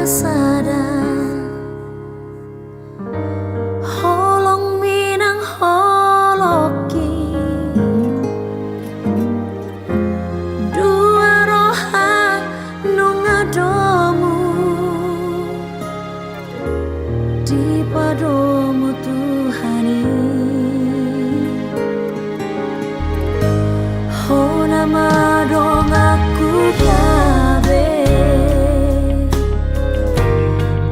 sada holong minang holoki dua roha nungadomu di padomu Tuhani ho nama dong aku gabe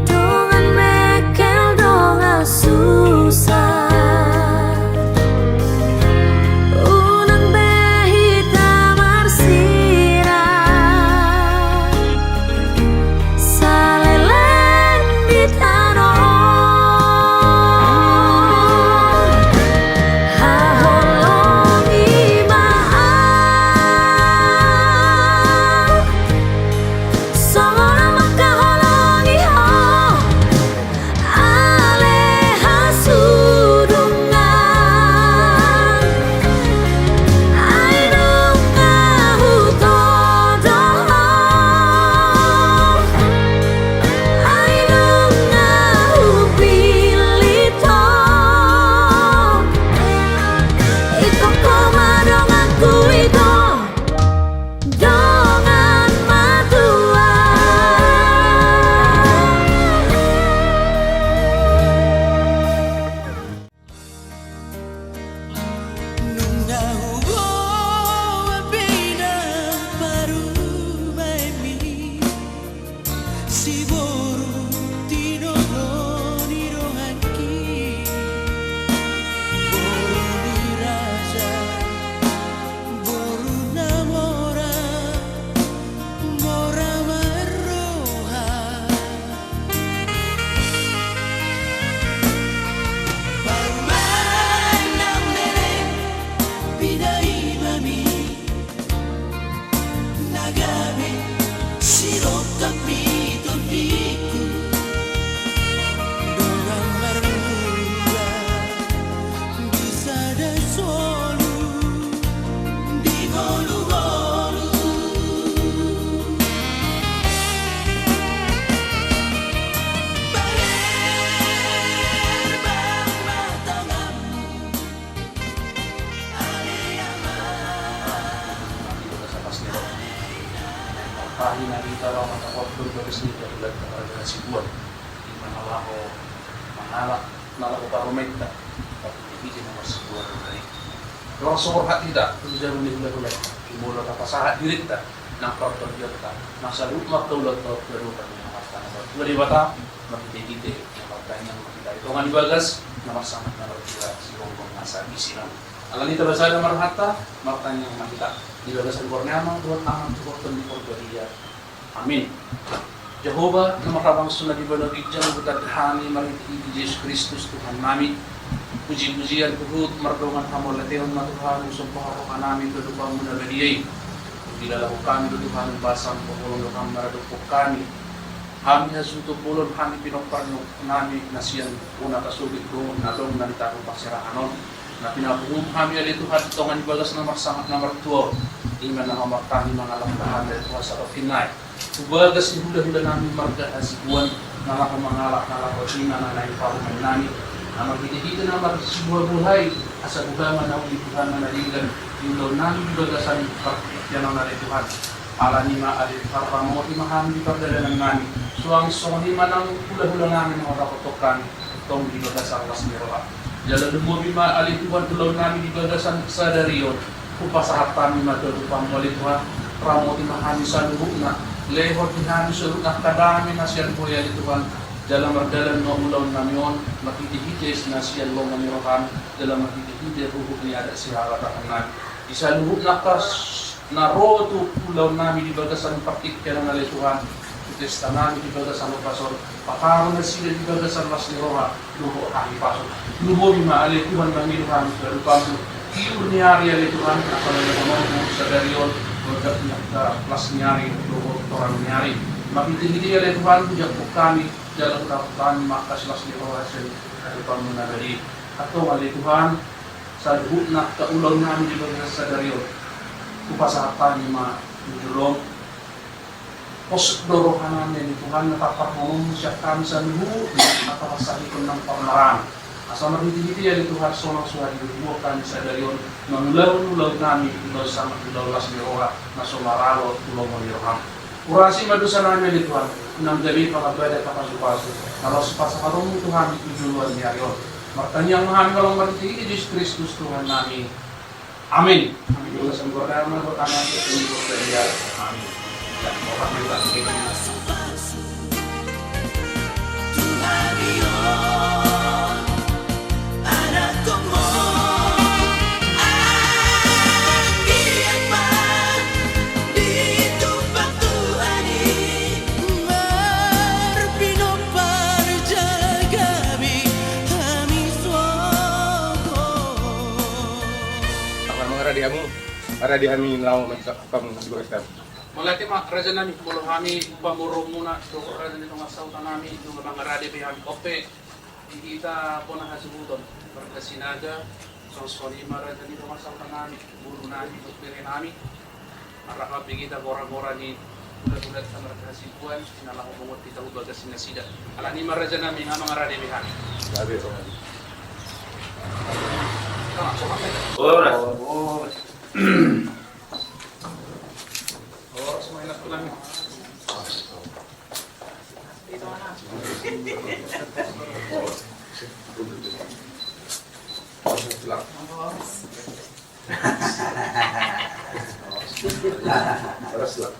dongan mekel donga susah unang behita marsira saleleng ditano haholongi maaf songona makaholongi ho aleha sudungan ainunga hutodo ainunga hupilito ito komadong aku ito dongan matua Nung nahubo pinang parubay mi Siguro tinononirohan ki Boru dirasa, boru namora Mora maroha Paruman ng nere Pinay mami Nagabi Sirok kapito biku Dorang maruga Bisa da solu Di golu-golu Baler bang matangam Pahina kita orang takut berbagi dari belakang sibuan di mana laho mangalak nalako paromenta tapi dibikin nomor sebuah dari orang sumber hati tidak tujuan menilai dimulai apa sahat diri kita nak perlu kita masa lu waktu lu tahu baru kami mengatakan bahwa di bata mati kita yang bertanya kita itu kan dibagas nomor sangat nomor dua si gonggong masa bisinan alam itu bahasa nomor hatta martanya kita di bagasan Borneo buat aman cukup di Portugal. Amin. Jehovah nama rabang sunnah di bawah ijang bertadhani mariti Yesus Kristus Tuhan kami. Puji-pujian tuhut merdongan hamol leteon na Tuhan sumpah roh kami berdoa munagadiay. Bila lahu kami Tuhan basang pohon kami maradupok kami. Kami hasuto pulon kami pinoparno nami nasiyan una kasubik doon nalong nanitaro pasirahanon. Na pinabuhum kami ali Tuhan tongan ibagas na marsangat na martuo iman na mamartani mga lakdahan dari Tuhan sa kafinay ubagas ihula-hula namin marga hasibuan na makamangalak na lakotina na naiparuman namin na maghihita na marsibuha buhay asa ugaman na uli Tuhan na naligan yung daw namin ibagasan yan na rin Tuhan ala ni maali parpamo at imahami di pagdalanan namin so ang sonima ng hula-hula namin mga kakotokan itong ibagasan was niroa Jalan lumumi maali Tuhan tulaw namin ibagasan sa dariyon kupasahat kami matutupang wali Tuhan pramoti mahami sa lubuk na lehot dihami sa lubuk na kadami na siyan po yali Tuhan dalam mardalan mo ulaw namin makitihitis na siyan lo manirohan dalam makitihitis rubuk niya ada si haratakan namin isa lubuk na kas na roto ulaw namin ibagasan partik kaya na Tuhan testa namin ibagasan ng pasor pakaro na sila ibagasan mas ni Roha luho kami pasor luho mi maali Tuhan mangiluhan sa lupang kiyo niyari ali Tuhan nakalalamang mo sa dariyon magkat na plus niyari luho torang niyari makitihili ali Tuhan kujak po kami dalam kami makaslas ni Roha sa lupang mo na gali atong ali Tuhan sa luho na kaulaw namin, di ba, sa daryo, kupasahatan ni mga jurong, Pos dorohanan ni Tuhan natapak siya kami sa luhu at kasalikon ng pamaran. Asa mariti-hiti ya Tuhan solang suhari buo kami sa dayon manulaw namin ulaw sa las ni Roha na sumaralo tulo mo ni Roha. Urasi madusa namin ni Tuhan nang gabi pagabada kapasupaso. Nalos pa sa karong Tuhan itujuluan niya yon. Martanyang mahaming kalong mariti Diyos Kristus Tuhan namin. Amin. Amin. Ula sa mga kaya mga kanan sa tuloy sa iya. Amin. Dan orang bilang Tuhan iyon, anak ko mo, ang iyang man, dito pagtuani, marpinoparjagabi, hamiswako. Akan mengeradiamu, aradiami lau kamu siguro step. Malati mak raja nami puluh kami pamurong muna doko raja nito nga sauta nami yung mga rade bihan kope kita po na hasubuton para sinaga so sorry raja nito nga sauta nami buru nami pere nami para kapig kita gora-gora ni ulat-ulat sa mga hasibuan sinala ko bungot kita ubaga sinasida ala ni raja nami nga mga rade bihan Sabi ko. Oras may natulang. Oras lang.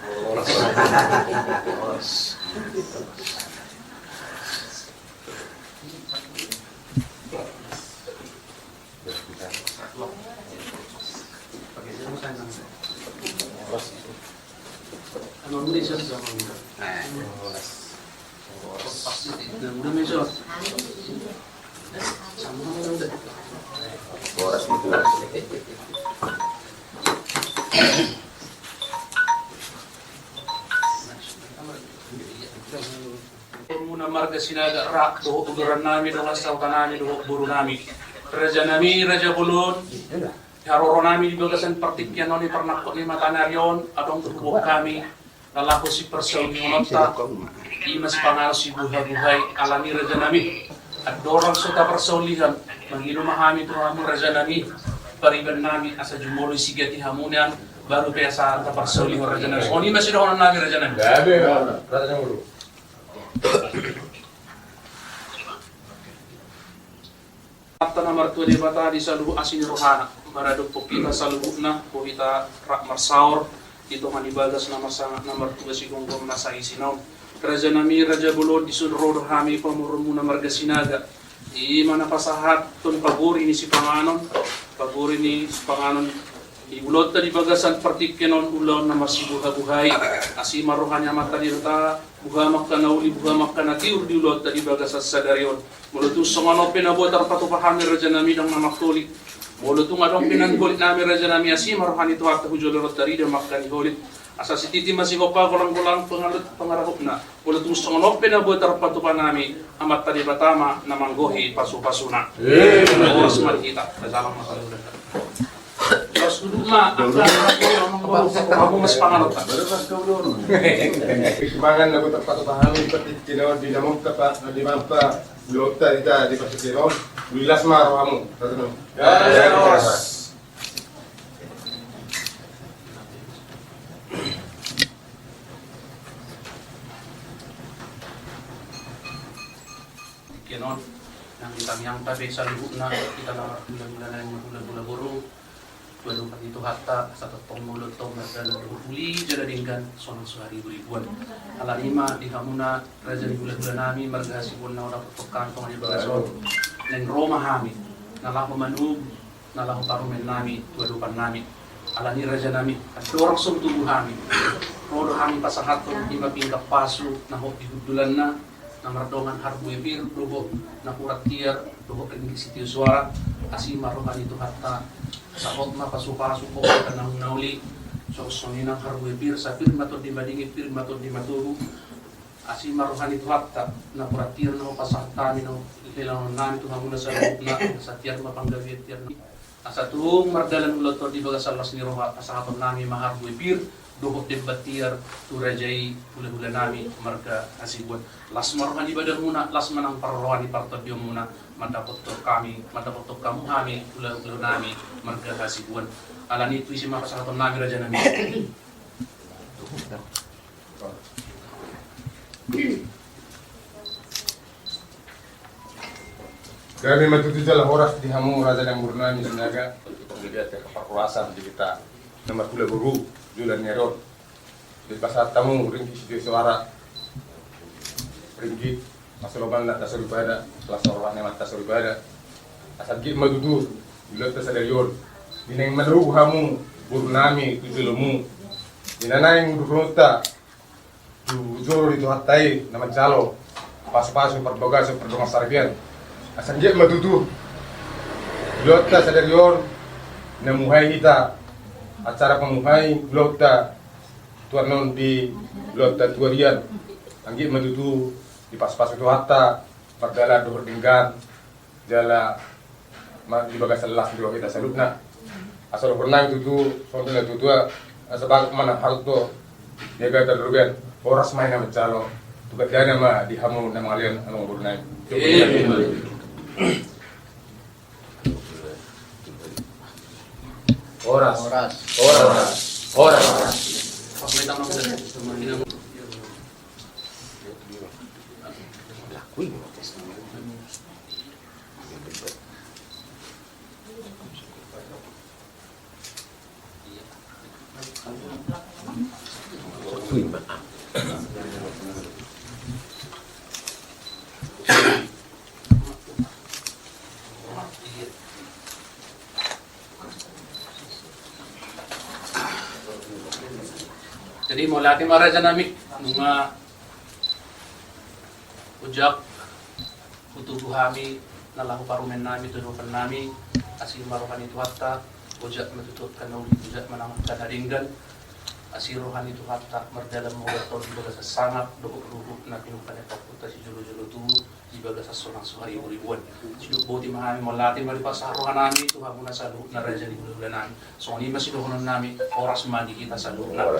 Ano muli siya sa mga Namudah mesot. Sama mo lang dahil. Oras nito. Muna marga sinaga rak doho ugaran namin doho sautan namin doho buru namin. Raja nami raja bulun. Haroro namin ibagasan partikyan ni parnakot ni matanaryon atong tubuh kami. Nalako si Persaw ni Unota, imas pangal si buhay-buhay alami raja nami. At dorang suta persaulihan, mangilumahami ito hamon raja nami. Pariban nami asa jumuloy sigati hamunan, baru kaya sa anta persaulihan raja nami. O ni masidahonan nami raja nami. Gabi, rata mulu. At na martua di bata di sa luhu asin rohana. Maradog po kita sa luhu na, po kita rak marsaur. Ito nga ibadas na masanga na martuga si Gonggong nasa isinaw. Raja nami, Raja Bulod, isunro kami pamurong muna marga sinaga. Di manapasahat itong paguri ni si Panganon. Paguri ni si Panganon. Ibulod ta di bagasan partikyanon ulaw na masibuha-buhay. Asi maruhan niya matalirta, buhamak ka na uli, buhamak ka na tiur di ulod ta di bagasan sa daryon. Mulutus sa mga pinabot ang patupahan ni Raja nami ng mamaktulik. Mula itong anong pinanggulit namin raja nami asi maruhan ito at hujulurot dari dan makan hulit asa si titi masih kopa kulang-kulang pangarahop na mula itong sa anong pinabot ang patupan namin amat tadi batama na manggohi pasu-pasuna oras man kita nasalang makalulat terus duduk ma ako mas pangarot ka Ikibangan na butak patupahan ipati kinawa dinamog ka pa na dimampa lota dita di pasikiraw. Wilas maro kamu. Yes. Kinon nang itang tabi sa lubuk na kita na bulan-bulan yung bulan-bulan burung. Walau pati itu hatta sa totong mulut tong nagdala uli jada dinggan sonang suhari ribuan. Ala lima di hamuna raja di bulan-bulan nami margasi pun na orang pekan tong di bagason. Neng Roma hami nalahu manub nalahu parumen nami tuadupan nami. Ala ni raja nami at dorang sum tubuh hami. Rodo hami pasahat tong di mapingkap pasu naho ibudulan na mardongan harbu ebir doho na kurat tiar doho kenging sitio suara asi marohan itu hatta sakot na pasu-pasu ko kanang nauli so soninang harbu ebir sa firma to di madingi firma to di matubu asi marohan itu hatta na kurat tiar na pasahta no ilang nami to hamuna sa na sa tiar mapanggawi tiar asa tuong mardalan ulot to di baga salas ni roha asahaton nami maharbu ebir dohok debatiar turajai hula-hula nami marga hasibuan las marohan ibadah muna las manang parrohan partodio muna madapat kamu kami hula-hula nami marga hasibuan alani itu isi makasaton nami raja nami. Kami matutujal horas di hamu raja yang burnami senaga lihat ke perkuasaan di kita nomor kula guru julan nerot di pasar tamu ringki di suara ringki masaloban la tasuri pada kelas orang yang tasuri pada asal git madudu lihat tasadarior dineng madru hamu burnami tujulumu dinanaing durunta tu joro itu hatai nama jalo pas-pas perboga perdonga sarbian asal git madudu lihat tasadarior namuhay kita acara pemuhay lota tuanon di lota tuarian anggi madudu di pas-pas itu hatta pagdala dohor dinggan jala di bagas las di kita salutna asal pernah itu soalnya itu asal mana hal tu dia kata rugen horas main nama calo tugas dia nama di hamu nama kalian anu bernai. Horas. Jadi mau latih maraja nami nunga ujak utuh hami nalahu parumen nami tuduhan nami asir marohan itu hatta ujak metutut kanau ujak manang kadaringgan asir rohan itu hatta merdalam mogaton bagas sangat dohuk na pinukan eta puta si julu-julu tu di bagas sonang suhari ribuan siduk boti mahami mau latih mari pasar rohan nami tu hamuna salu na raja di bulan nami so ni masih dohonon nami oras mandi kita salu na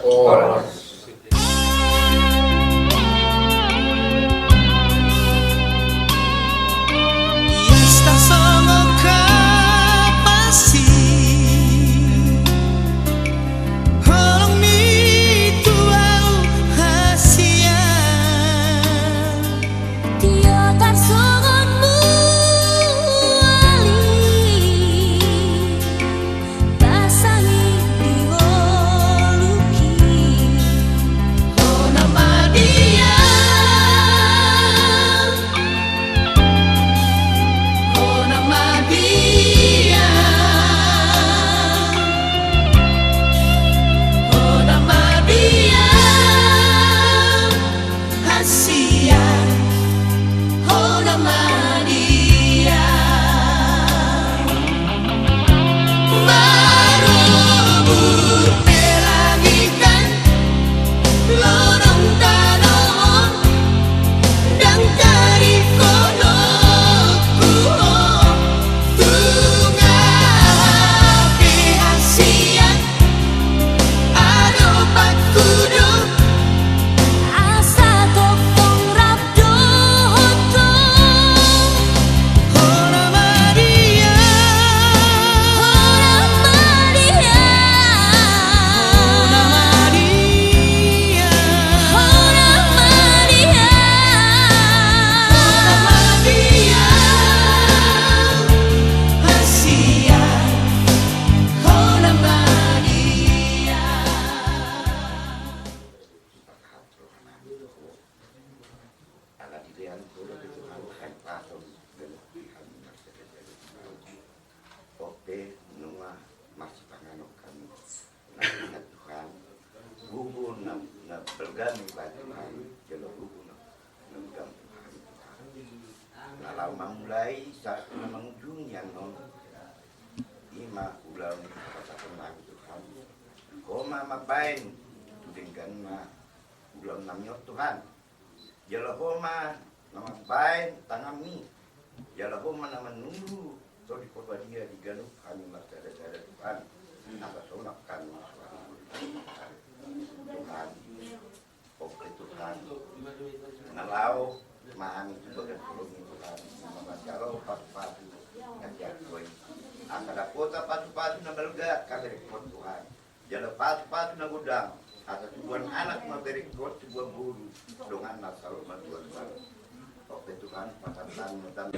Kalau memulai saat mengunjung yang non ima ulang kata tenang Tuhan. Koma mapain tudingkan ma ulang namnyot Tuhan. Jala koma namapain tangami. Jala koma namanulu so di dia diganup kami masa ada Tuhan. Apa sonak kami Tuhan. Oke Tuhan. Nalau mahami sebagai tulungi Tuhan. Memacaro patu-patu ngajak koi. Angkada kota patu-patu na belga kaberikot Tuhan. Jala patu-patu na gudang. Asa tubuhan anak maberikot sebuah buru. Dongan nasal bantuan baru. Oke Tuhan, pasatan mutam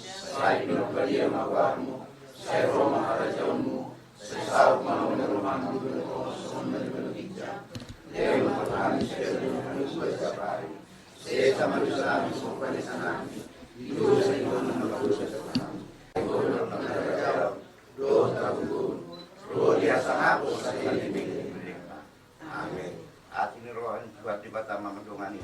Sai berbalik mawamu, sai Roma harajamu, sai saut mau nerumahmu berkosong dari berhijab. Dewa Tuhan sebenarnya bersabari, saya sama dosa supaya sanami, hidup saya menembus sesuatu. Orang mengajar, dosa bukun, roh dia sangat saya dimiliki. Amin. Atini rohan tiba-tiba tamam mendongani.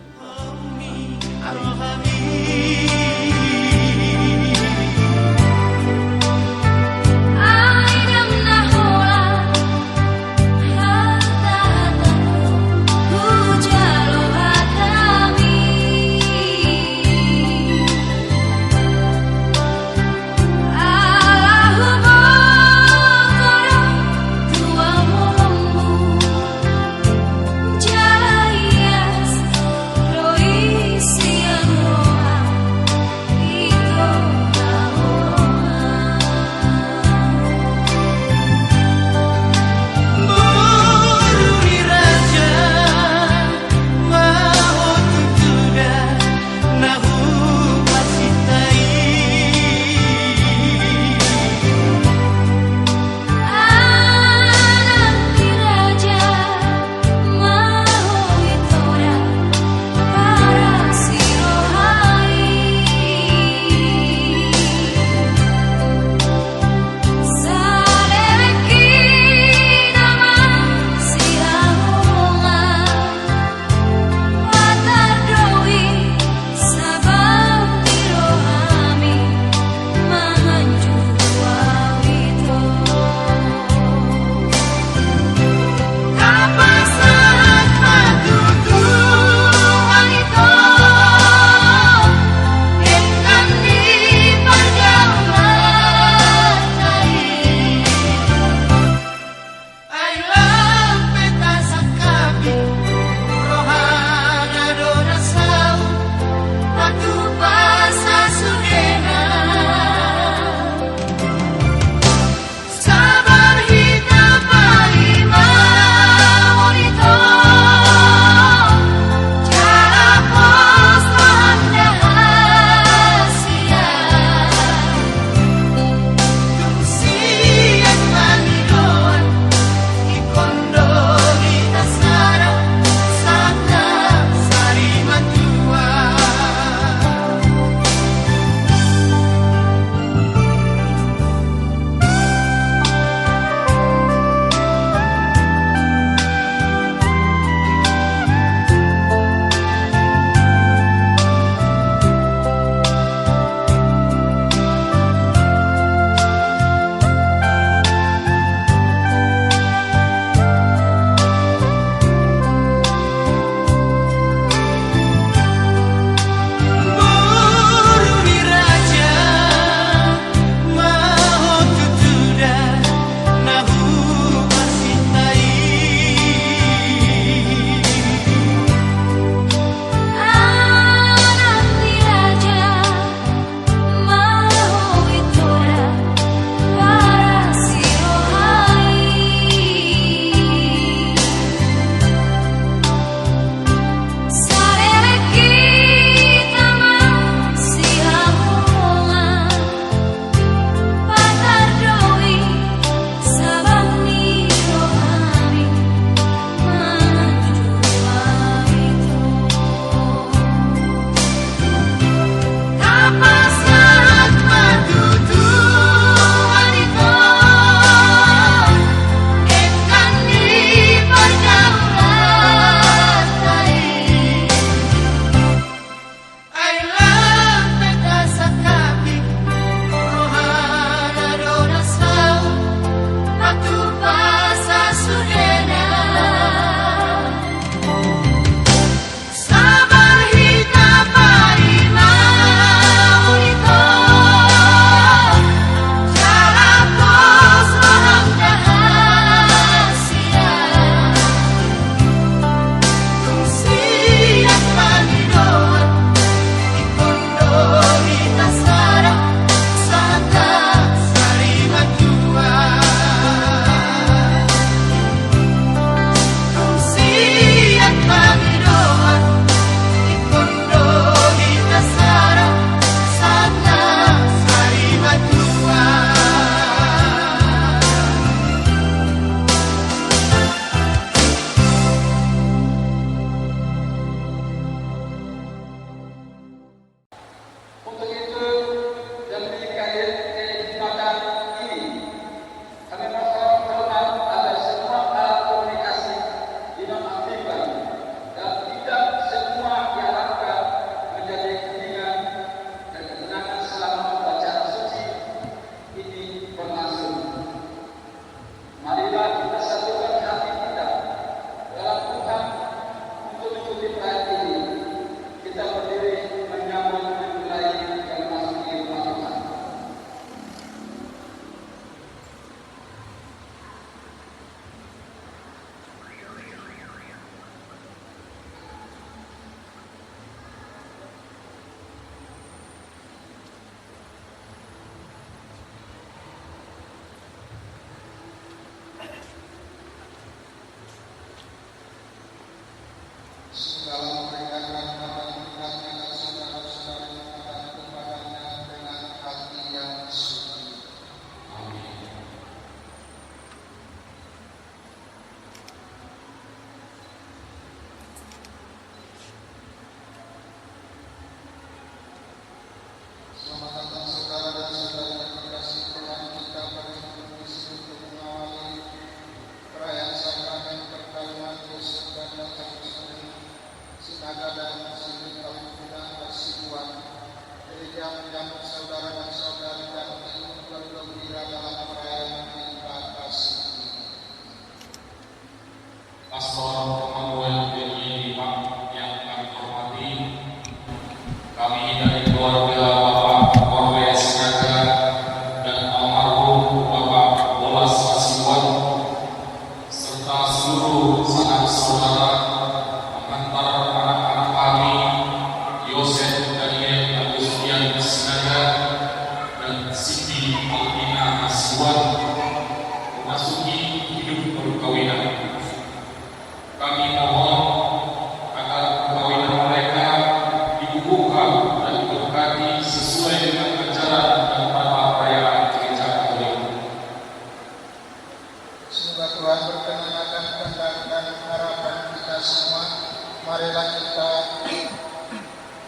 yang menyambut saudara dan saudari dan bergembira dalam perayaan kita kasih. Pastor Manuel Beni yang kami hormati, kami dari keluarga Bapak Orwes Naga dan almarhum Bapak Bolas Pasiwan serta seluruh sanak saudara mengantar anak-anak kami Yosef Daniel Agustian Sinaga dan Siti Alina Asiwan memasuki hidup perkawinan. Kami mohon agar perkawinan mereka dibukukan dan diberkati sesuai dengan ajaran dan tata perayaan gereja Katolik. Semoga Tuhan berkenan akan kehendak dan harapan kita semua. Marilah kita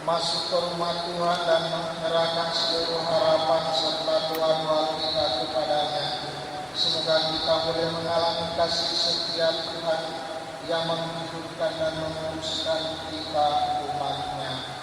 masuk ke rumah Tuhan dan menyerahkan seluruh harapan serta doa-doa kita kepadanya. Semoga kita boleh mengalami kasih setia Tuhan yang menghidupkan dan menguruskan kita umatnya.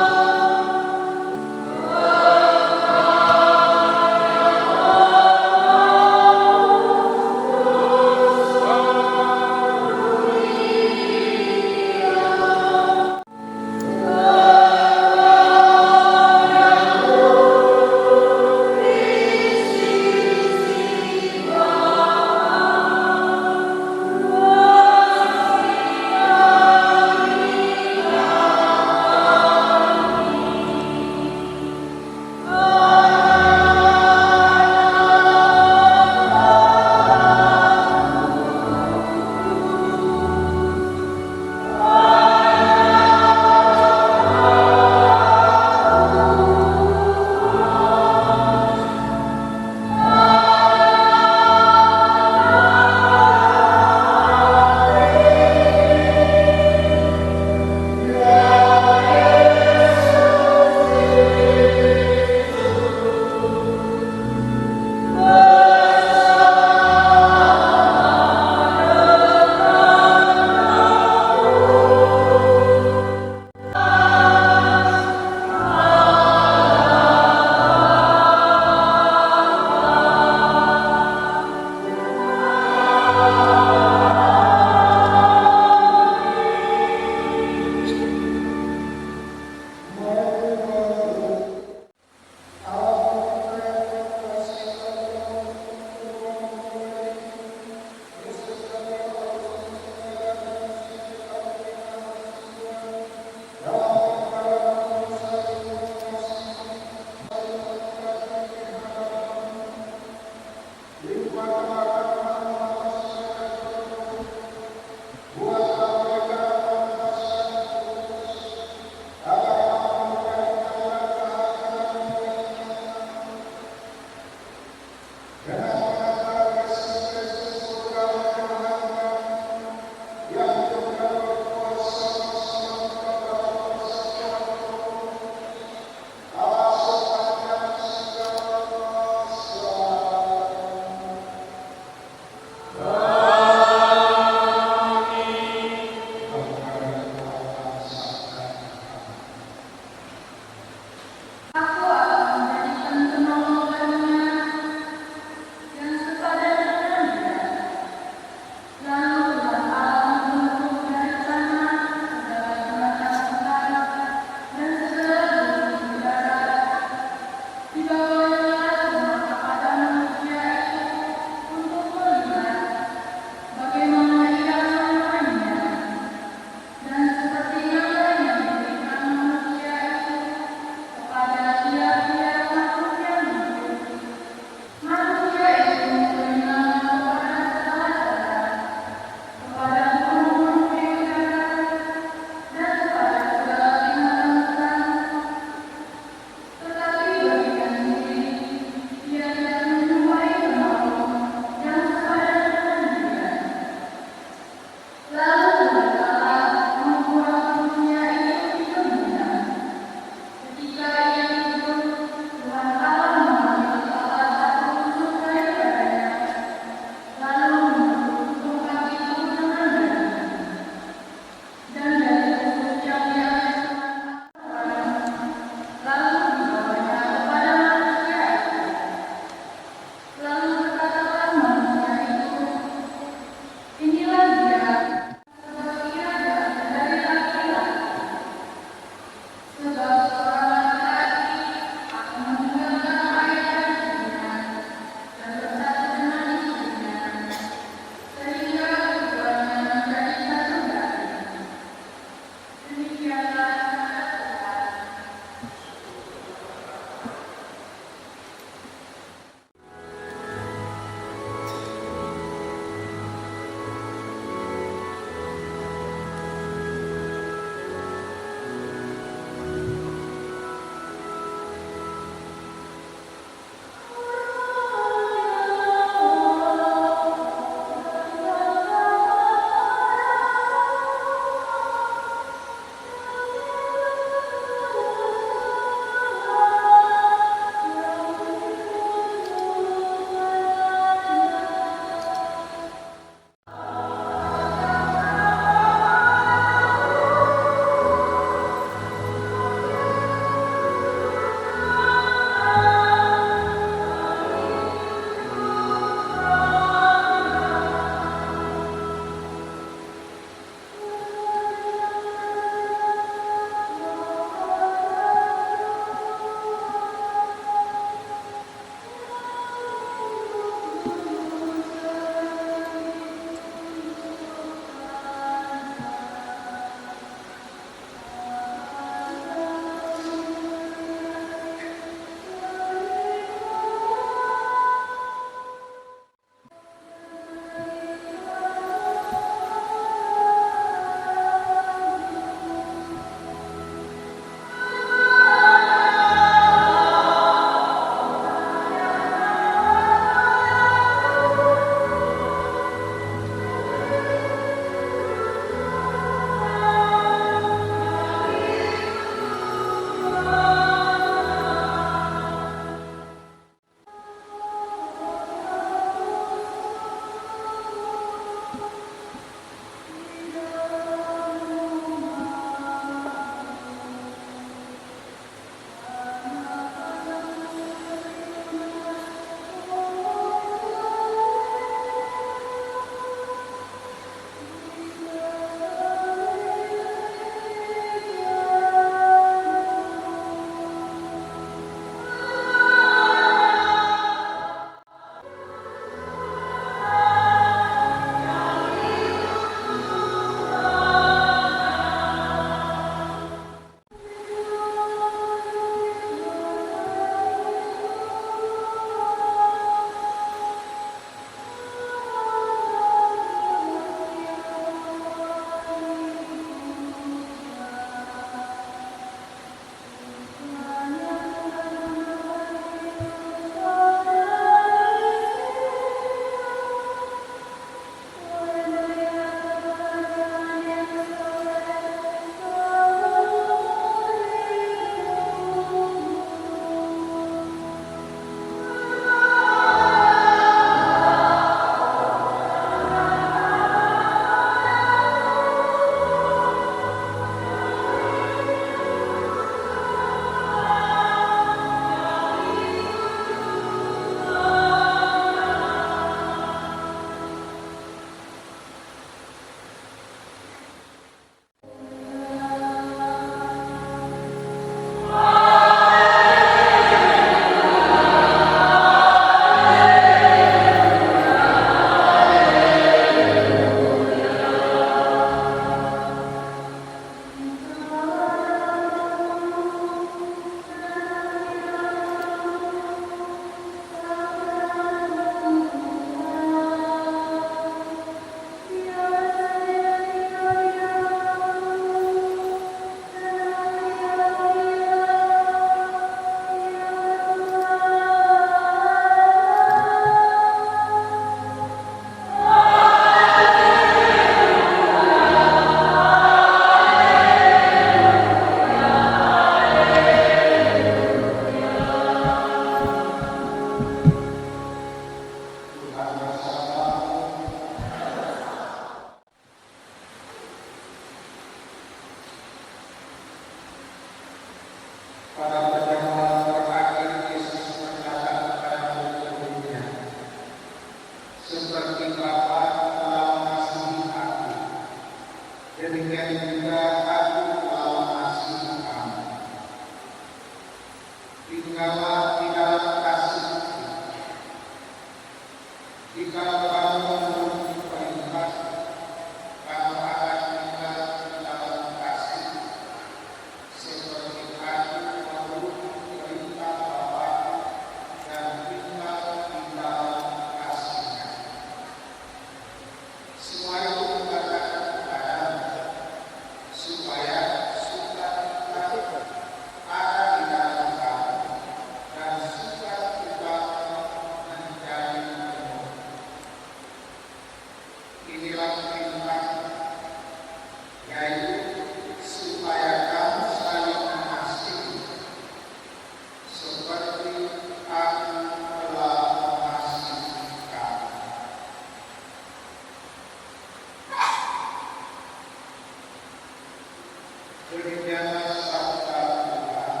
sabda Tuhan.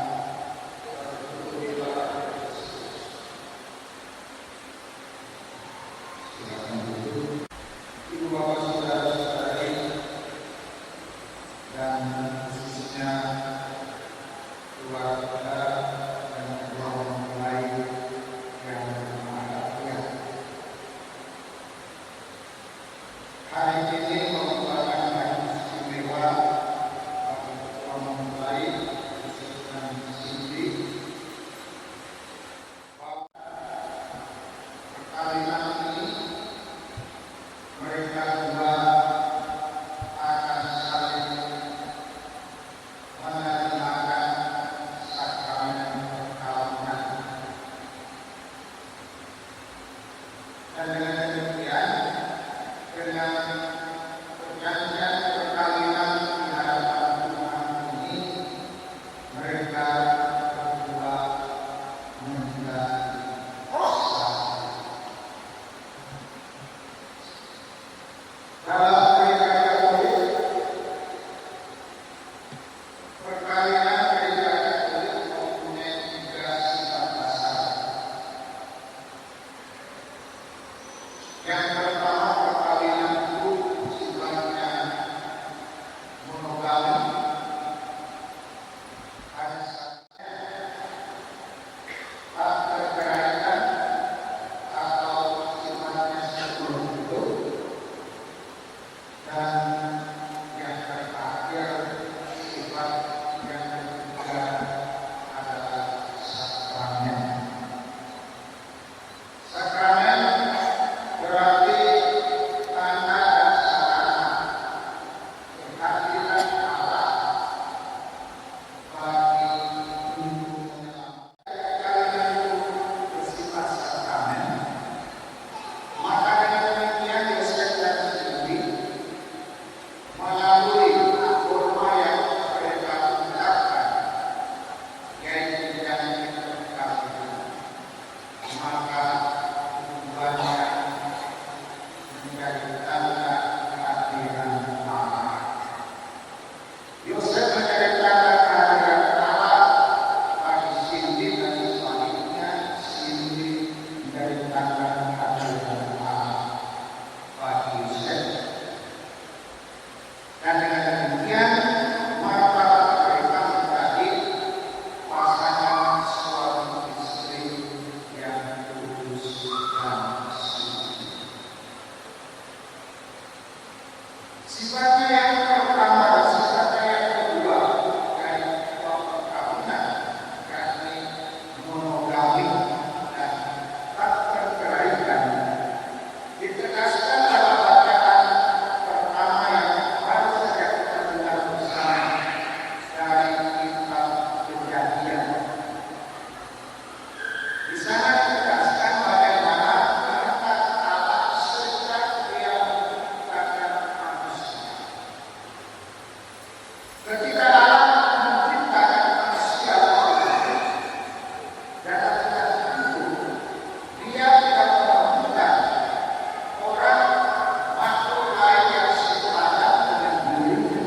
Ibu bapak saudara-saudari dan khususnya keluarga dan orang lain yang berbahagia. Hari ini merupakan hari istimewa bagi orang lain khususnya Cindy. Perkawinan ini mereka dua akan saling menerima sakramen perkawinan. Dan dengan demikian, dengan perjanjian perkawinan di hadapan Tuhan ini, mereka berdua menjadi satu. Dalam gereja Katolik, perkawinan gereja Katolik mempunyai 3 sifat dasar. Yang pertama, perkawinan itu sifatnya monogami. Hanya saja tak terceraikan atau sifatnya sebelum itu. Dan yang terakhir, sifat yang ketiga adalah sakramen. Sakramen berarti tanda dan sarana kehadiran Allah bagi untuk menyelamatkan. Perkawinan itu bersifat sakramen. Maka dengan demikian Yosef dan Cindy melalui kurma yang mereka ucapkan, yaitu janji perkawinan, maka hubungannya menjadi tanda kehadiran Allah. Yosef menjadi tanda kehadiran Allah bagi Cindy dan sebaliknya Cindy menjadi tanda kehadiran Allah bagi Yosef. Dan dengan demikian, maka mereka menjadi pasangan suami istri yang kudus dan suci. Sifatnya yang pertama dan sifatnya yang kedua dari perkawinan, yakni monogami dan tak terceraikan, ditegaskan dalam bacaan pertama yang baru saja kita dengar bersama dari kitab Kejadian. Di sana ditegaskan bagaimana kehendak Allah sejak Dia menciptakan manusia. Ketika Allah menciptakan manusia dan ketika itu Dia tidak menemukan orang makhluk lain yang sepadan dengan dirinya,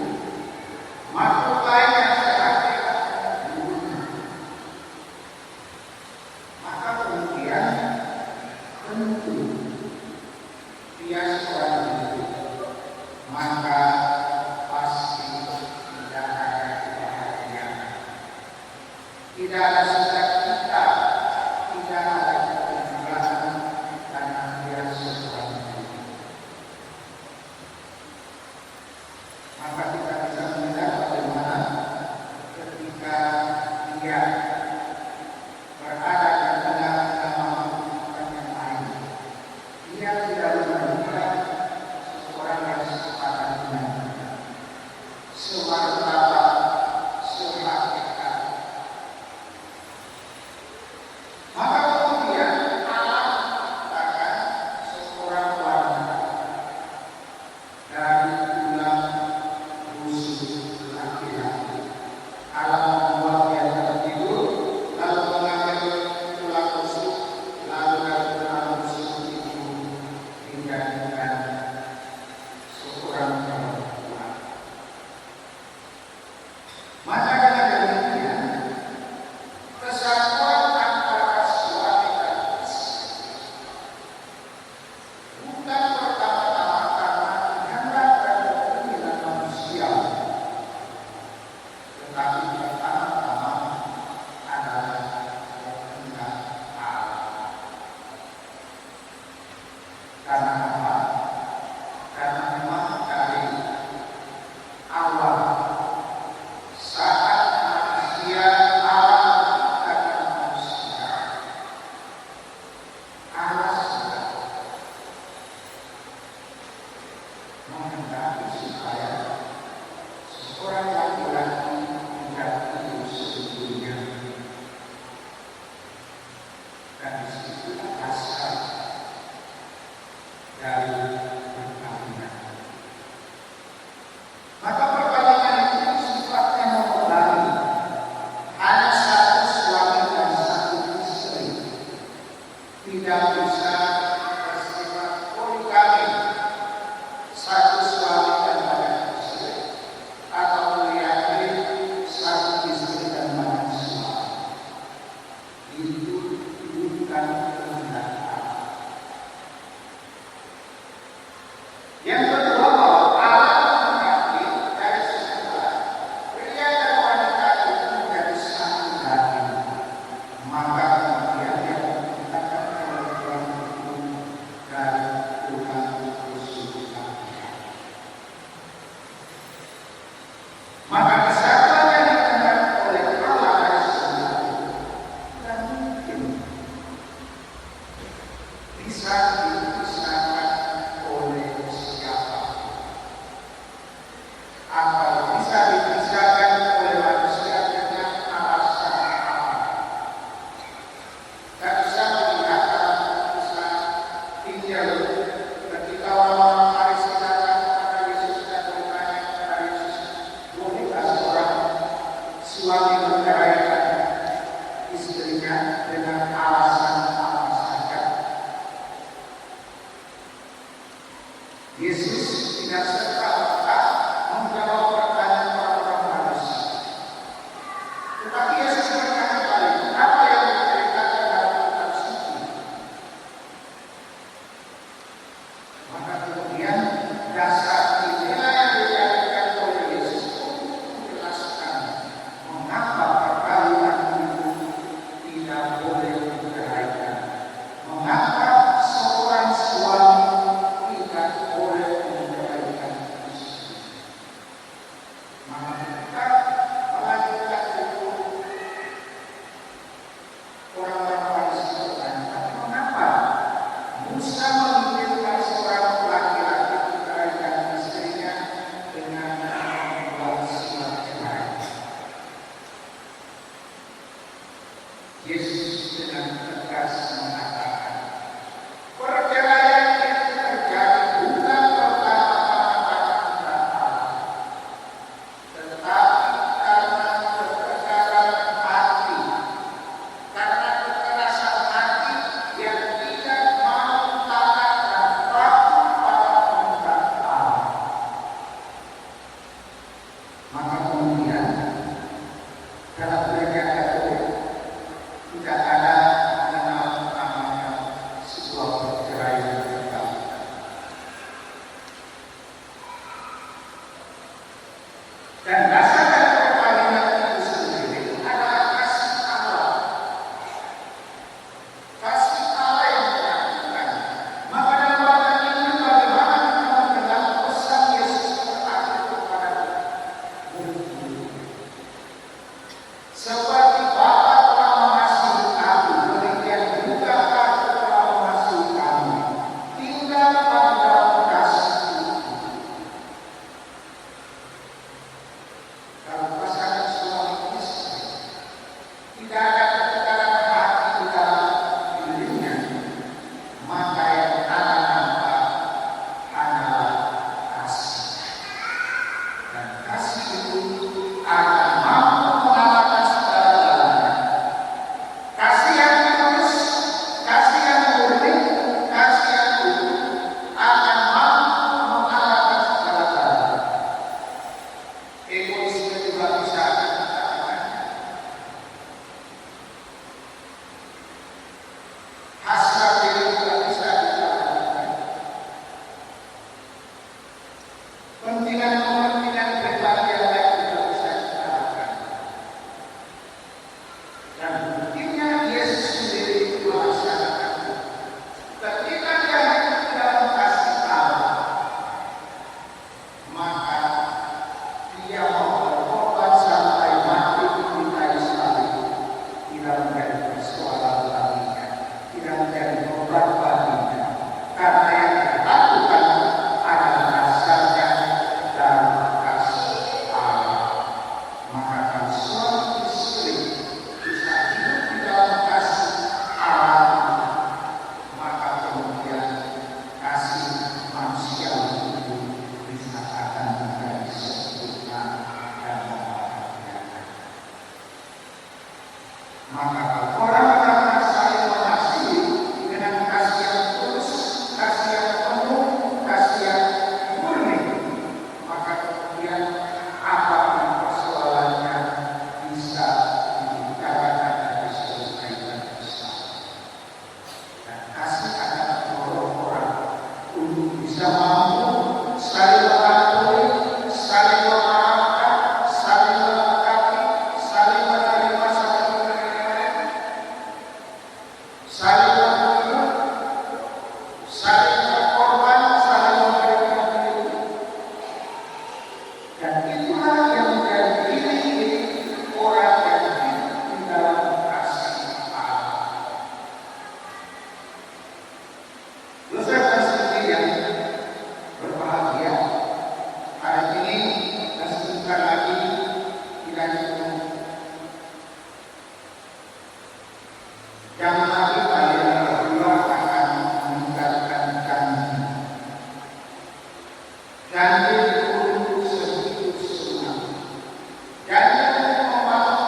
makhluk lain yang sehadir dengan dirinya. Maka kemudian tentu dia seorang diri, maka pasti tidak ada kebahagiaan. Tidak ada sukacita, tidak ada kegembiraan karena dia seorang diri. Maka kita bisa melihat bagaimana ketika dia berada di tengah-tengah makhluk yang lain, dia tidak menemukan seseorang yang sepadan dengannya, semartabat, sehakikat. Maka kemudian Allah menciptakan seorang wanita dari tulang rusuk laki-laki. Allah membuat dia tertidur, lalu mengambil tulang rusuk, lalu dari tulang rusuk itu dijadikan seorang perempuan. Maka suami menceraikan istrinya dengan alasan apa saja, Yesus tidak serta-merta menjawab pertanyaan orang manusia. Tetapi Yesus berkata kembali, apa yang diceritakan dalam kitab suci? Maka kemudian dasar inilah yang dijadikan oleh Yesus untuk menjelaskan mengapa perkawinan itu tidak boleh diceraikan, mengapa seorang suami tidak boleh menceraikan istri. Maka kita melanjutkan itu, orang-orang Farisi bertanya, mengapa Musa mengizinkan seorang laki-laki menceraikan istrinya dengan membuat surat cerai? Yesus dengan tegas mengatakan, perceraian itu terjadi bukan pertama-tama karena kehendak Allah, tetapi karena ketegaran hati, karena kekerasan hati yang tidak mau taat dan patuh pada kehendak Allah. Maka kemudian dalam gereja Katolik tidak ada mengenal namanya sebuah perceraian berkali. Dan dasar dari perkawinan itu sendiri adalah kasih Allah. Kasih Allah yang menyatukan. Maka dalam bagian ini bagaimana kita mendengar pesan Yesus terakhir kepada murid-murid. Seperti Bapa telah mengasihi aku, demikian juga aku telah mengasihi kamu. Tinggallah dalam kasih itu. Kalau pasangan suami istri tidak ada ketegaran hati di dalam dirinya, maka yang akan nampak hanyalah kasih. Dan kasih itu akan mampu mengalahkan segala-galanya. Kasih yang tulus, kasih yang murni, kasih yang utuh akan mampu mengalahkan segala-galanya. Egoisme juga bisa dikatakan. Hasrat diri juga bisa dikatakan. Kepentingan pribadi yang lain juga bisa dikatakan. Dan buktinya Yesus sendiri melaksanakan itu. Ketika dia hidup dalam kasih Allah, maka dia mau berkorban sampai mati di kayu salib. Tidak menjadi persoalan baginya, tidak menjadi beban baginya, karena yang dia lakukan adalah dasarnya dalam kasih Allah. Maka kalau suami istri bisa hidup di dalam kasih Allah, maka kemudian kasih manusia itu bisa akan menjadi sempurna dan membahagiakan. Maka kalau orang-orang saling mengasihi dengan kasih yang tulus, kasih yang penuh, kasih yang murni, maka kemudian apapun persoalannya bisa dibicarakan dari seluruh kaitan besar. Dan kasih akan mendorong orang untuk bisa mampu saling mengakui, saling memaafkan, saling melengkapi, saling menerima satu dari yang lain, saling menghibur, saling berkorban, saling memberikan diri. Dan itulah yang menjadi ciri orang yang hidup di dalam kasih Allah. Saudara sekalian berbahagia, hari ini dan sebentar lagi kiranya jangan lagi kalian berdua akan meninggalkan janji. Janji untuk sebegitu senang. Janji untuk membangun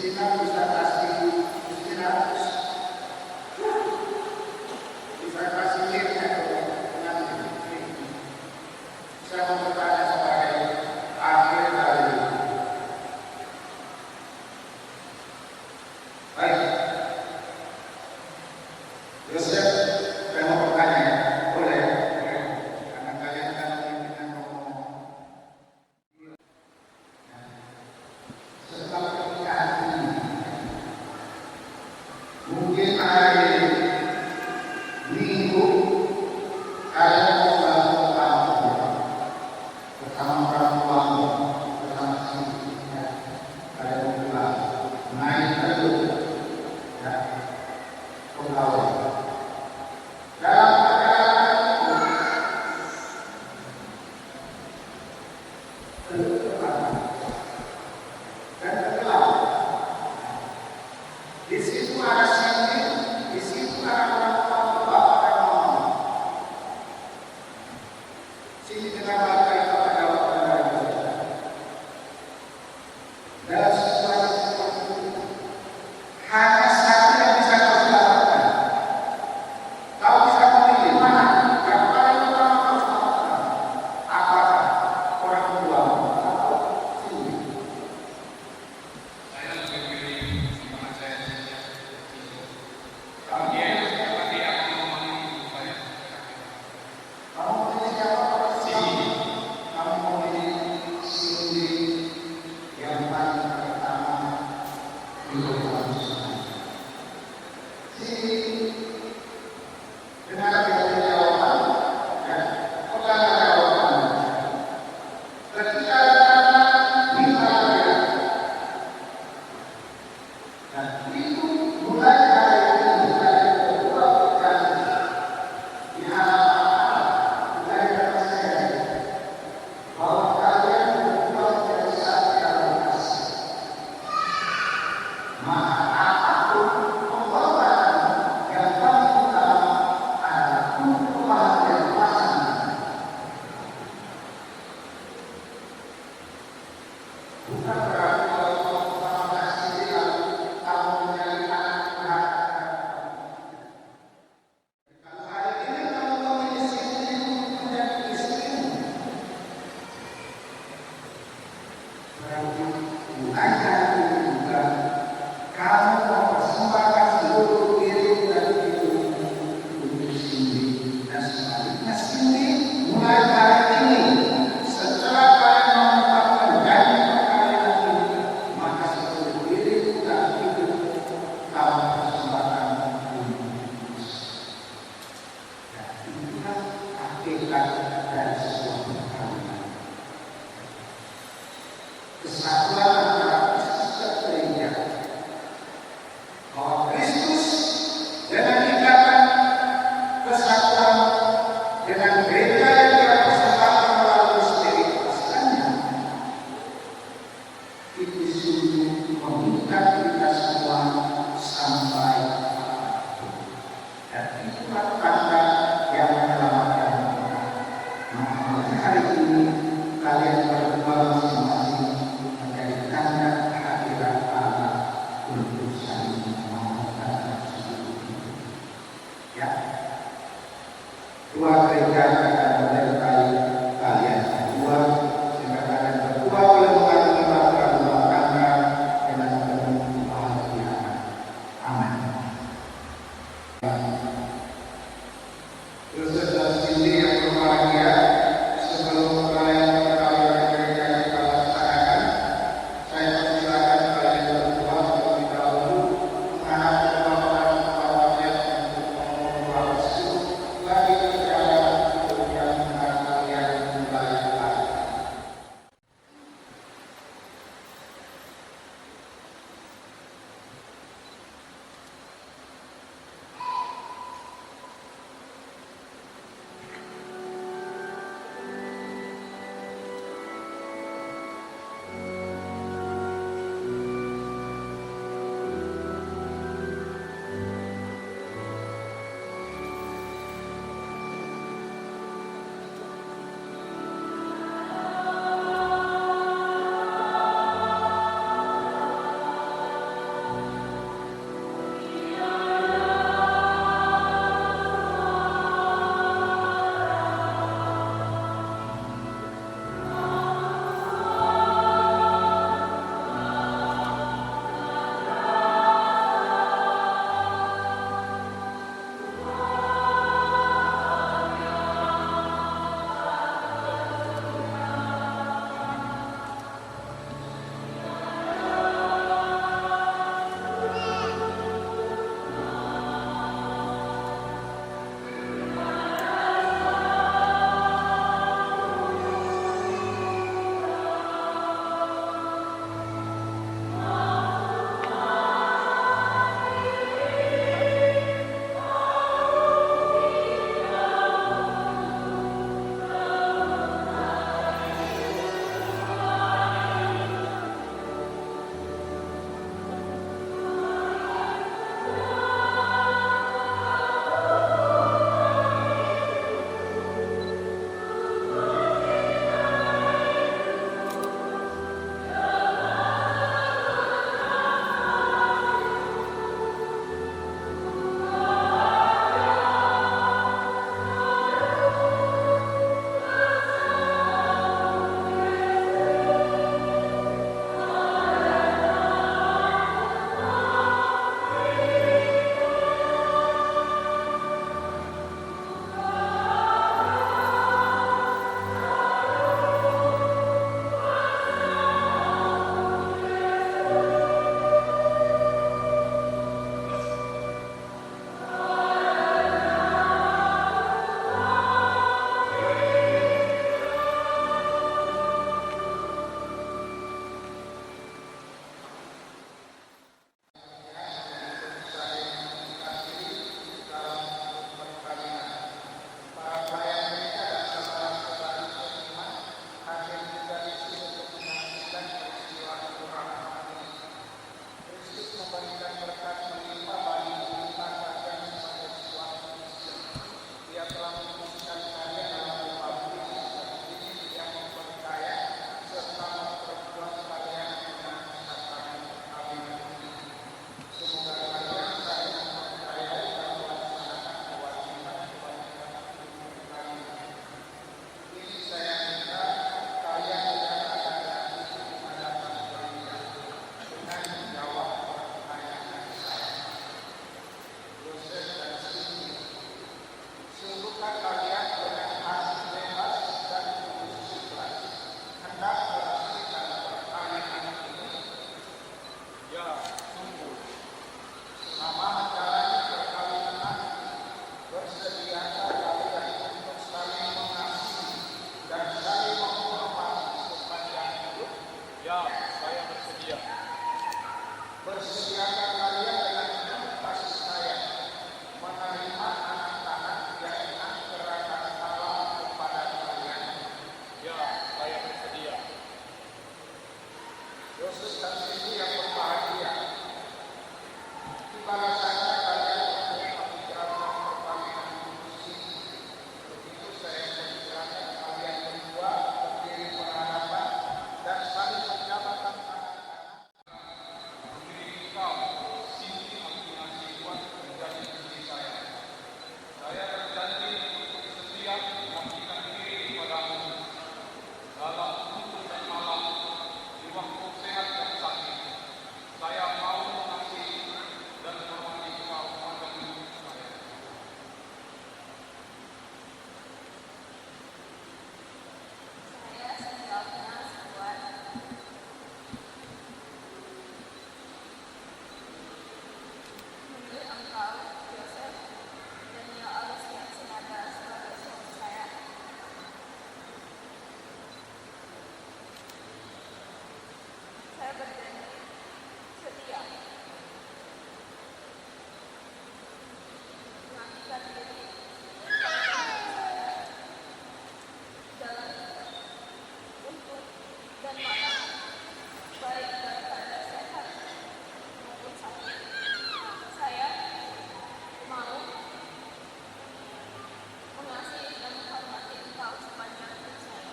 Istina bisa kasih Istina bisa kasih link atau saya mau bertanya sebagai akhir dari baik. Yosef, saya mau bertanya, boleh? Karena kalian kan pimpinan ngomong. Setelah pernikahan ini, mungkin hari Minggu kalian mau bantu kamu bersama orang tuamu, bersama istrinya, kalian mau pulang naik dulu, ya, pegawai. Dalam perjalanan itu dan gelap. Di situ ada sini, di situ ada orang tua dan mama. Sini dengan mereka itu ada orang lain. Dalam situasi seperti itu, hanya satu yang bisa kau selamatkan. Kau bisa memilih mana yang paling utama kau selamatkan. Apakah orang tuamu atau sini? Saya lebih pilih semangat saya saja. Kemudian seperti apa ngomong saya? Kamu memilih siapa? Sini. Kamu memilih sini yang paling pertama untuk kamu selamatkan. Sini. Dengan ada jawaban, ya, pegang jawaban. Ketika ditanya, minta dia. Dan itu mulai dari ini, dari kedua berjanji di hadapan Allah, mulai dari saya, bahwa kalian berdua menjadi satu dalam kasih. Maka apapun pengorbanan yang paling utama adalah untuk kebahagiaan pasangan. Bukan berarti kalau kamu sama kasih lalu kamu menjadi anak Tuhan. Kalau hari ini kamu memilih istri untuk menjadi istrimu, berarti bukan karena itu juga kamu mempersembahkan seluruh diri dan hidupmu untuk Cindy dan sebaliknya Cindy mulai hari ini setelah kalian menetapkan janji perkawinan ini maka seluruh diri dan hidup kamu persembahkan untuk Yesus. Dan itulah hakikat dari sebuah perkawinan. Kesatuan antara Kristus dan gereja. Bahwa Kristus dengan ikatan kesatuan dengan gereja yang dia persembahkan melalui spiritualitasnya itu sungguh mengikat kita semua sampai apapun. Dan itulah tanda yang menyelamatkan kita. Maka hari ini kalian berdua masing-masing menjadi tanda kehadiran Allah untuk saling memaafkan seluruh hidup. Ya, dua gereja akan menyertai kalian berdua sehingga kalian berdua boleh mengalami peraturan rumah tangga dengan penuh Bersediakah kalian dengan penuh kasih sayang menerima anak-anak yang enak kerajaan Allah kepada kalian? Ya, saya bersedia. Yesus dan Siti yang berbahagia, tibalah saja kalian untuk membicarakan perkawinan kudus ini. Begitu saya membicarakan kalian berdua berdiri berhadapan dan saling menjabatkan tangan-tangan. Memilih kau, Siti Aminasi buat menjadi istri saya. Saya berjanji untuk setia mengabdikan diri kepadamu dalam hidup dan malam, di waktu sehat dan sakit. Saya mau mengasihi dan menghormati kau sepanjang hidup saya. Saya Sendalna Sebuan. Memilih engkau, Yosef, Daniel Alusian Sinata sebagai suami saya. Saya berjanji setia mengabdikan diri saya dalam untuk dan malam, baik dalam keadaan sehat maupun sakit. Saya mau mengasihi dan menghormati engkau sepanjang hidup saya.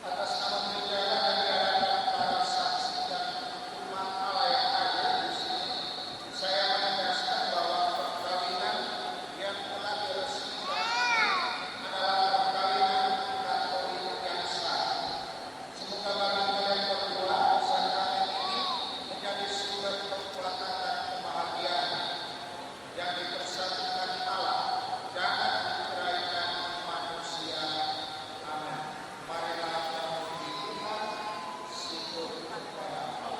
Atas nama negara dan diharapkan para saksi dan umat Allah yang hadir di sini, saya menegaskan bahwa perkawinan yang telah diresmikan adalah perkawinan Katolik yang sah. Semoga bagi kalian berdua pasangan ini menjadi sumber kekuatan dan kebahagiaan yang dipersatukan Allah, jangan diceraikan manusia. Amin. Marilah kita memuji Tuhan, syukur kepada Allah.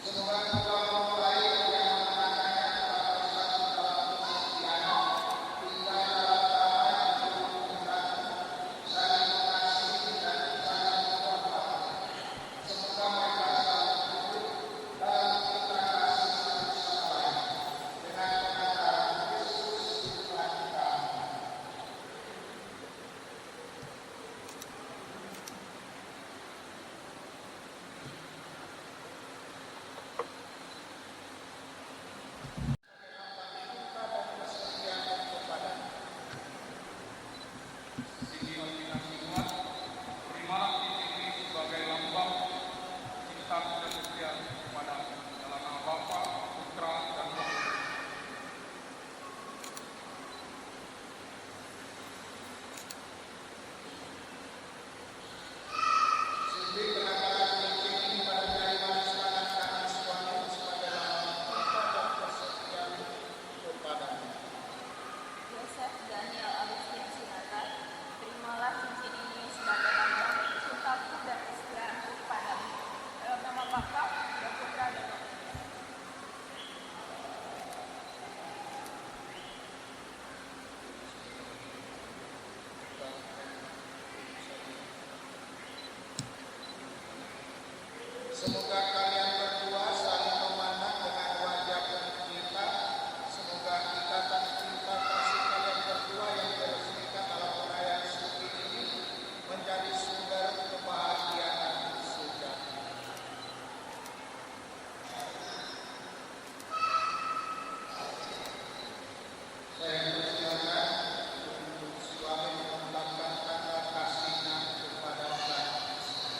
Semoga Tuhan memulai yang menandakan pada satu dalam kesetiaan, kita dalam damai kerukunan, saling mengasihi dan saling menghormati. Semoga mereka saling hidup dalam kita kasih satu sama lain dengan pengantaran Yesus Tuhan kami. Kita dan kesetiaan kepada Siti Aminasi buat, terimalah cincin ini sebagai lambang cinta dan setia kepadamu dalam nama Bapa, Putra, dan Roh Kudus. Sindi kenakan cincin ini pada jari manis tangan kanan suami sebagai lambang cinta dan kesetiaan kepadamu. Yosef Daniel Alusian Sinata, terimalah cincin ini sebagai lambang cintaku dan kesetiaanku kepadamu. Dalam nama Bapa dan Putra dan Roh Kudus. Semoga kalian berdua saling memandang dengan wajah penuh cinta. Semoga ikatan cinta kasih kalian berdua yang diresmikan dalam perayaan suci ini menjadi sumber kebahagiaan sejati. Saya persilakan untuk suami mengembangkan tanda kasihnya kepada sang istri.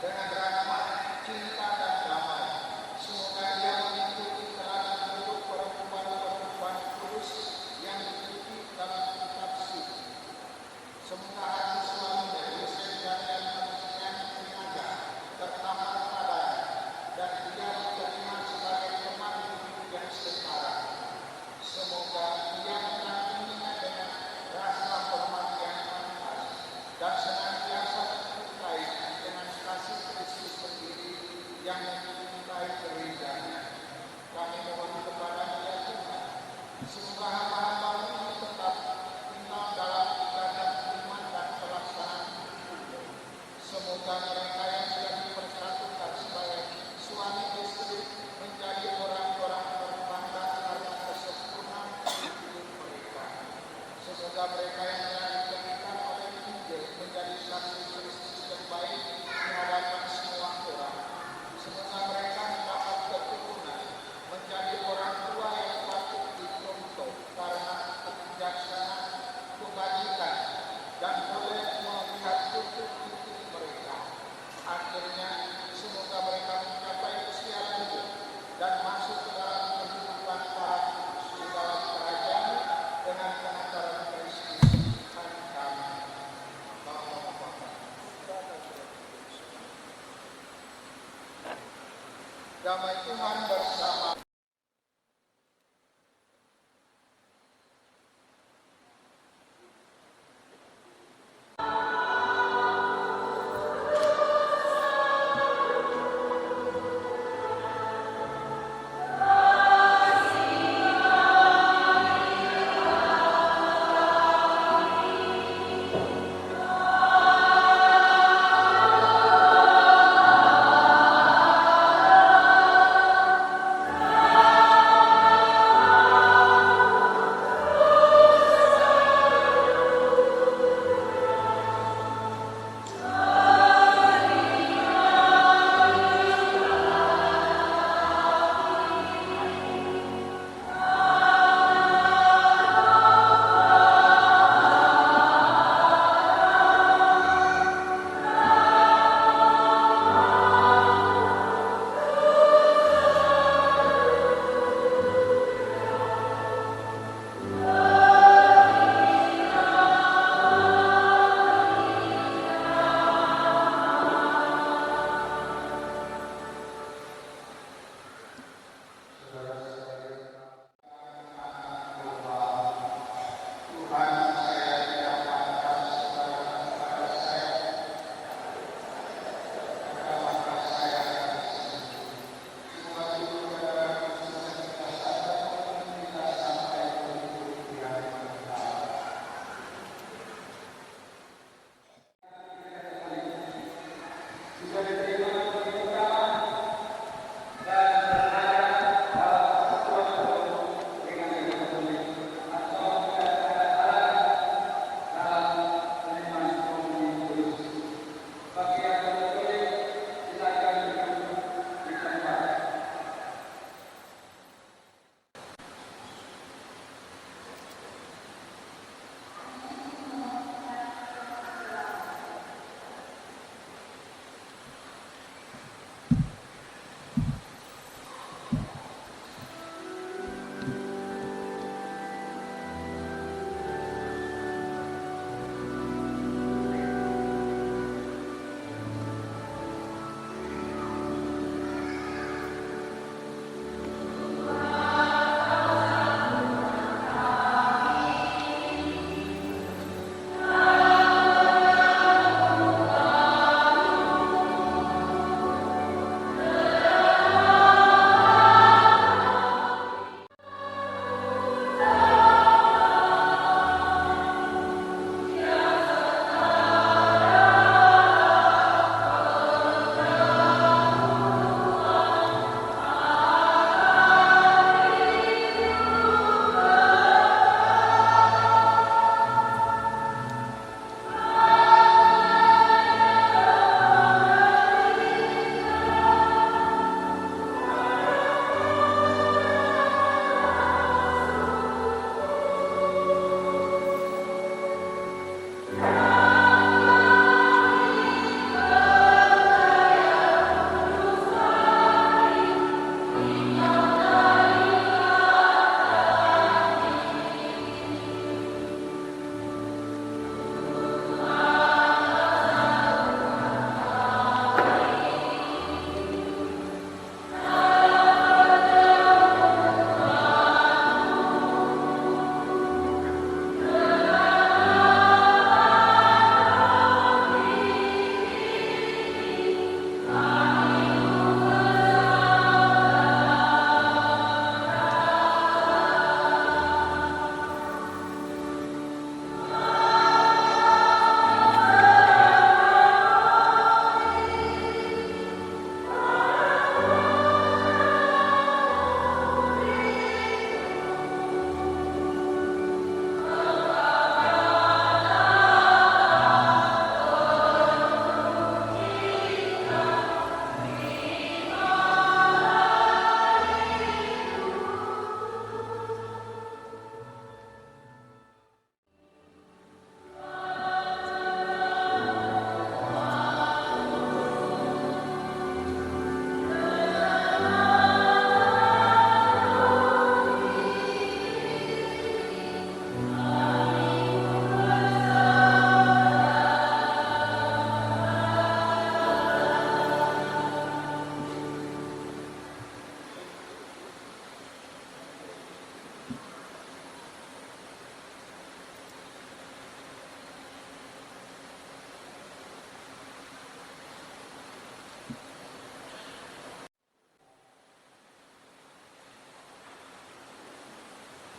dengan yang mencintai gerejanya. Kami mohon kepada-Mu ya Tuhan, semoga hamba-Hamba-Mu ini tetap tinggal dalam ibadah iman dan pelaksanaan hukum. Semoga mereka yang sudah dipersatukan sebagai suami istri menjadi orang-orang berbangga karena kesempurnaan hidup mereka. Semoga mereka yang telah diberikan oleh Injil menjadi saksi Kristus yang baik di hadapan semua orang. Semoga mereka mendapat keturunan menjadi orang tua yang patut dicontoh karena kebijaksanaan, kebajikan, dan boleh melihat tutur-tutur mereka. Akhirnya, semoga mereka mencapai usia lanjut dan masuk ke dalam kehidupan para kudus di dalam kerajaan dengan pengantaran Kristus Tuhan kami. Damai Tuhan bersama.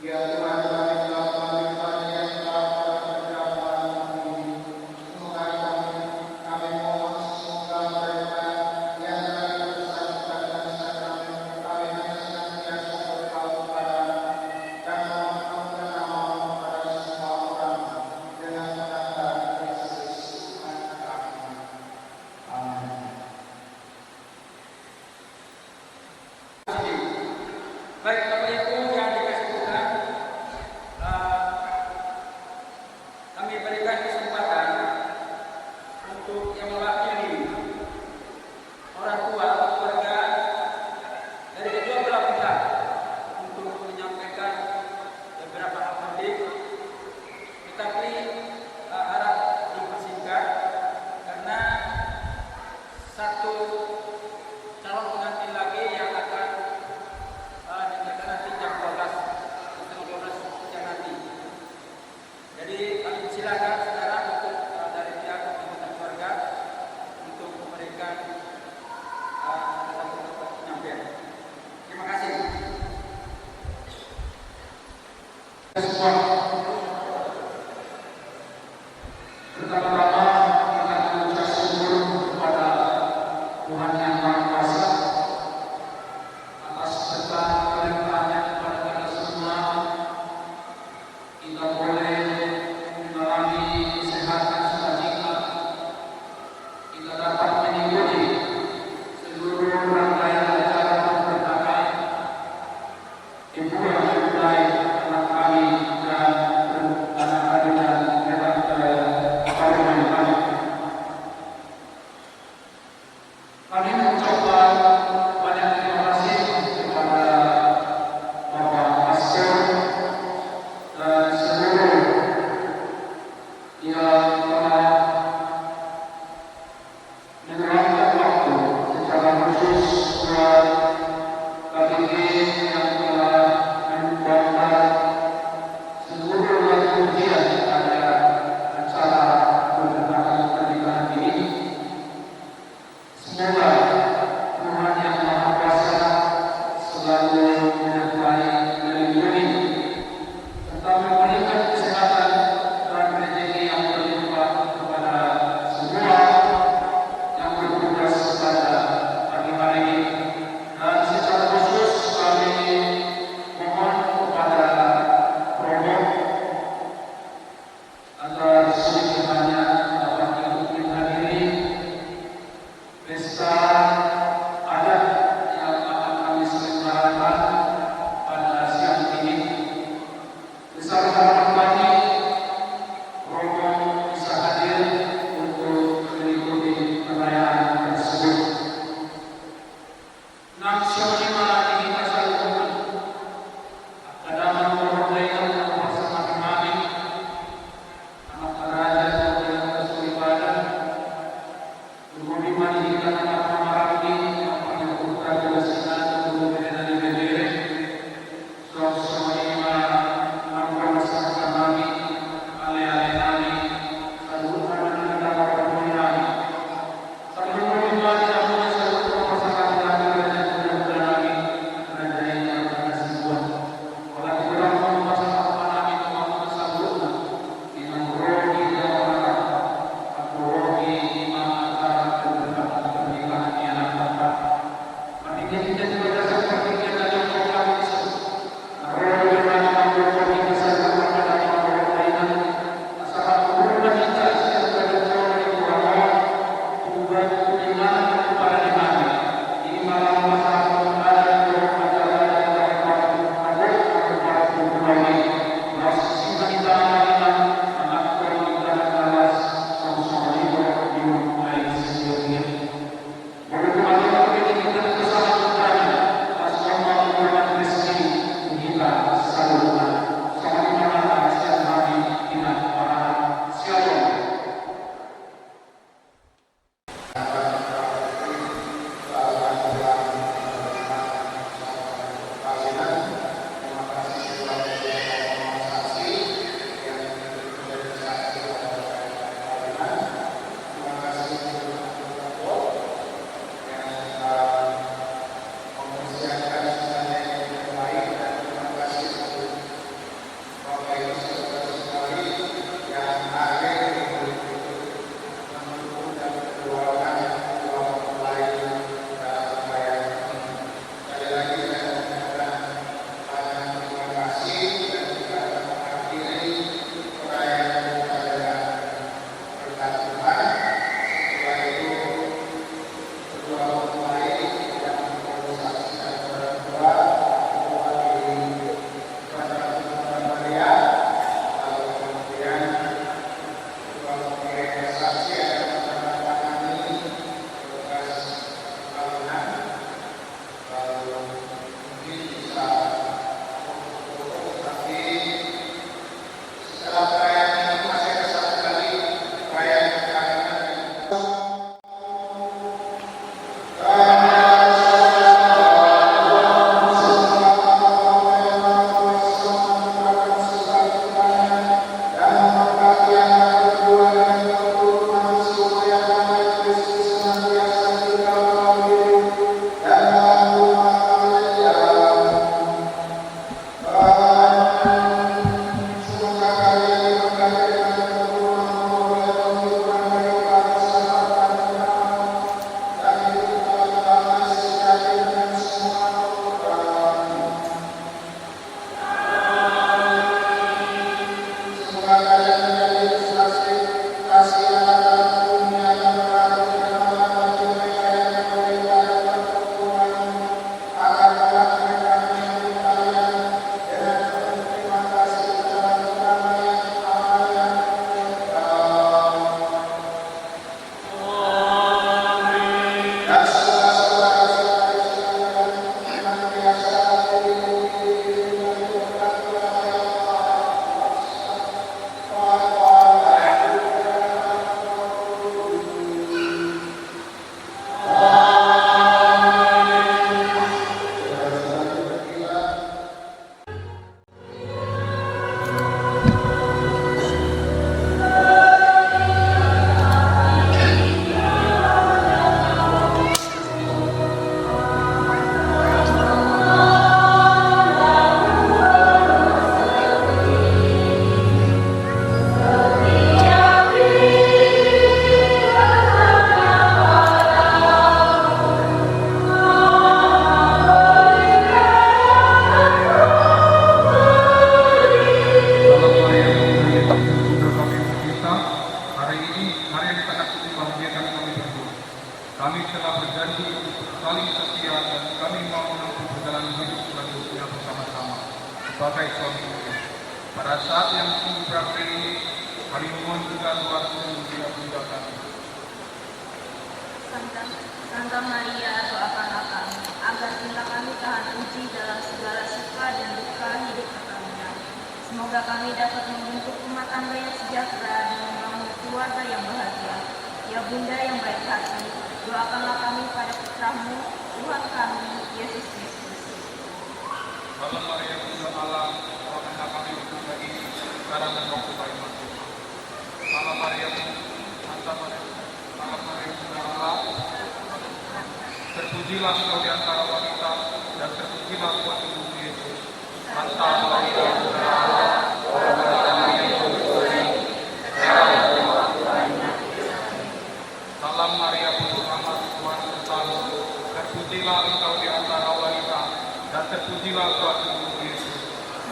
Ya Tuhan kami telah melanjutkan yang telah berjalan ini. Semoga kami mohon semoga mereka yang telah bersatukan dan sakramen perkawinan senantiasa berkau kepada dan mengamalkan amal kepada semua orang dengan menangkan Kristus anak kami. Amin. Baik Bapak Ibu yang dikasih Tuhan, kami berikan kesempatan untuk yang mewakili orang tua keluarga dari kedua belah pihak untuk menyampaikan beberapa hal penting, tetapi harap dipersingkat karena satu calon pengantin lagi yang akan dinyatakan nanti jam 12 siang nanti. Jadi kami silakan saudara untuk dari pihak anggota keluarga untuk memberikan satu penyampaian. Terima kasih. Pertama-tama kita mengucap syukur kepada Tuhan Yang Maha Kuasa atas berkat pelimpahannya kepada kita semua. Kita boleh mengalami kesehatan sukacita. Kita dapat mengikuti seluruh rangkaian acara pemberkatan Ibu yang mulai anak kami dan anak-anak dan paruman kami. Kami mengucapkan banyak terima kasih kepada Bapak Pastor dan seluruh yang telah meluangkan waktu secara khusus buat KPG yang telah membuatkan seluruh ujian pada acara pemberkatan pernikahan ini. Semoga Tuhan Yang Maha Kuasa selalu menyertai dan melindungi serta memberikan kesehatan dan rezeki yang berlimpah kepada semua yang bertugas pada pagi hari ini. Dan secara khusus kami mohon kepada Romo agar sedikitnya dapat ikut menghadiri pesta adat yang akan kami selenggarakan pada siang ini. Besar harapan kami Romo bisa hadir untuk mengikuti perayaan tersebut. Nasional ini kasar Tuhan ada memperolehkan bersama kami anak raja yang bersuara ibadah berhubungan dengan anak Kami telah berjanji untuk saling setia dan kami mau menempuh perjalanan hidup selanjutnya bersama-sama sebagai suami istri. Pada saat yang sungguh berat ini, kami mohon juga doaku untuk bunda kami. Santa Maria, doakanlah kami agar cinta kami tahan uji dalam segala suka dan duka hidup perkawinnya. Semoga kami dapat membentuk rumah tangga yang sejahtera dan membangun keluarga yang bahagia. Ya Bunda yang baik hati, doakanlah kami pada putra-Mu, Tuhan kami, Yesus Kristus. Salam Maria, Bunda Allah, doakanlah kami untuk hari ini, sekarang dan waktu kami mati. Salam Maria, Santa Maria, Salam Maria, Bunda Allah, terpujilah Engkau di antara wanita dan terpujilah buah tubuhmu Yesus. Santa Maria, Bunda Allah, doakanlah kami yang berdosa. Salam Maria, penuh rahmat, Tuhan sertamu. Terpujilah Engkau di antara wanita dan terpujilah buah tubuhmu Yesus.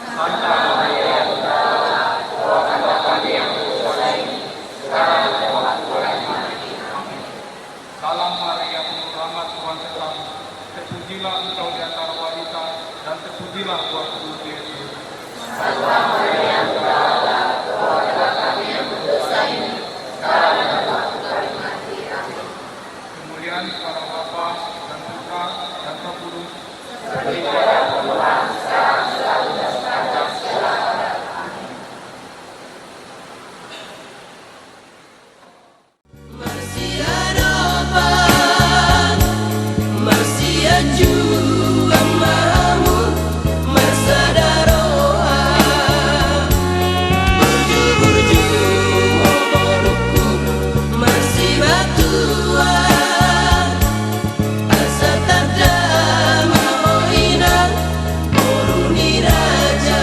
Santa Maria, Bunda Allah, doakanlah kami yang berdosa ini, sekarang dan waktu kami mati. Amin. Salam Maria, penuh rahmat, Tuhan sertamu. Terpujilah Engkau di antara wanita dan terpujilah buah tubuhmu Yesus. Santa Maria, Bunda Allah, doakanlah kami yang berdosa ini, sekarang dan waktu kami mati. Amin. Kemuliaan kepada Bapa dan Putra dan Roh Kudus. Seperti pada permulaan, sekarang, selalu, dan sepanjang segala abad. Amin. Marsia depan, Marsia juang mamu, Marsa daroha, burju-burju oboruku, Marsi batuan, asa tada maoina, boruni raja.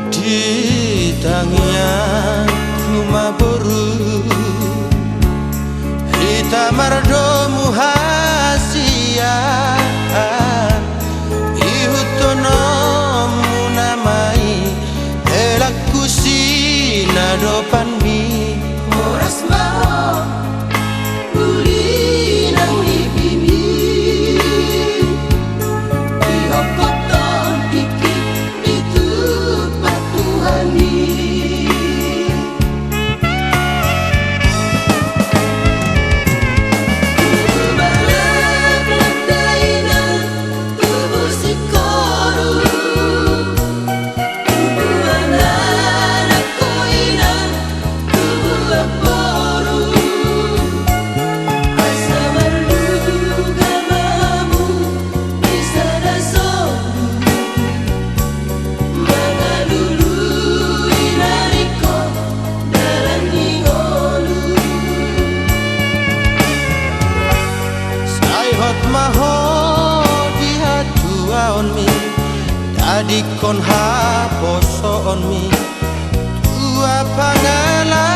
Di tangian rumah boru Rita mardomu hasia Ihutonomu namai Elaku sinadopanmi Moras mau Uli nang ibimi Ihokoton iki itu patuhani Balak ladaina tubuh si koru Tubuh anak koina tubuh laporu Asa marluga mamu bisa dasoru Mangalulu inariko dalam ningolu Saihot maho dihatua on mi Tadi kon haposo on mi Tua pangala